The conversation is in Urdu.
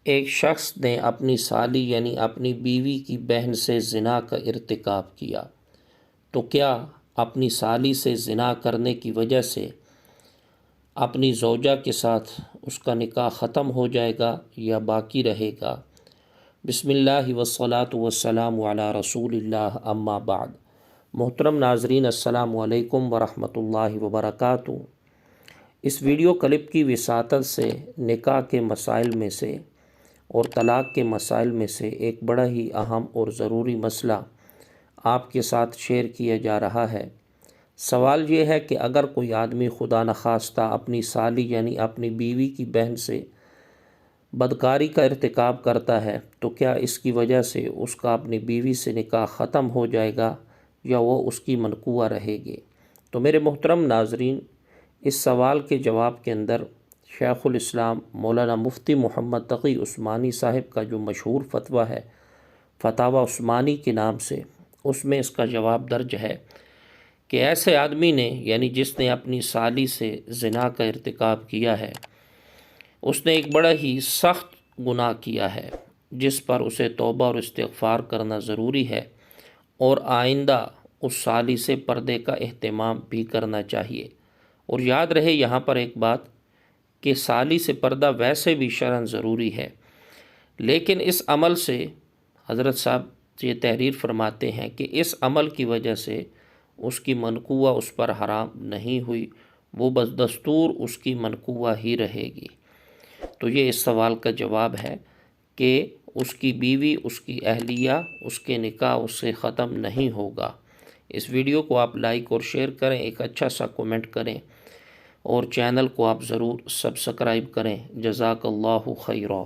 ایک شخص نے اپنی سالی یعنی اپنی بیوی کی بہن سے زنا کا ارتکاب کیا، تو کیا اپنی سالی سے زنا کرنے کی وجہ سے اپنی زوجہ کے ساتھ اس کا نکاح ختم ہو جائے گا یا باقی رہے گا؟ بسم اللہ والصلاة والسلام علی رسول اللہ، اما بعد۔ محترم ناظرین، السلام علیکم ورحمۃ اللہ وبرکاتہ۔ اس ویڈیو کلپ کی وساطت سے نکاح کے مسائل میں سے اور طلاق کے مسائل میں سے ایک بڑا ہی اہم اور ضروری مسئلہ آپ کے ساتھ شیئر کیا جا رہا ہے۔ سوال یہ ہے کہ اگر کوئی آدمی خدا نخواستہ اپنی سالی یعنی اپنی بیوی کی بہن سے بدکاری کا ارتکاب کرتا ہے، تو کیا اس کی وجہ سے اس کا اپنی بیوی سے نکاح ختم ہو جائے گا یا وہ اس کی منقوہ رہے گی؟ تو میرے محترم ناظرین، اس سوال کے جواب کے اندر شیخ الاسلام مولانا مفتی محمد تقی عثمانی صاحب کا جو مشہور فتویٰ ہے، فتاوی عثمانی کے نام سے، اس میں اس کا جواب درج ہے کہ ایسے آدمی نے یعنی جس نے اپنی سالی سے زنا کا ارتکاب کیا ہے، اس نے ایک بڑا ہی سخت گناہ کیا ہے جس پر اسے توبہ اور استغفار کرنا ضروری ہے، اور آئندہ اس سالی سے پردے کا اہتمام بھی کرنا چاہیے۔ اور یاد رہے یہاں پر ایک بات کہ سالی سے پردہ ویسے بھی شرعاً ضروری ہے، لیکن اس عمل سے حضرت صاحب یہ تحریر فرماتے ہیں کہ اس عمل کی وجہ سے اس کی منقوہ اس پر حرام نہیں ہوئی، وہ بس دستور اس کی منقوہ ہی رہے گی۔ تو یہ اس سوال کا جواب ہے کہ اس کی بیوی، اس کی اہلیہ، اس کے نکاح اس سے ختم نہیں ہوگا۔ اس ویڈیو کو آپ لائک اور شیئر کریں، ایک اچھا سا کومنٹ کریں، اور چینل کو آپ ضرور سبسکرائب کریں۔ جزاک اللہ خیرہ۔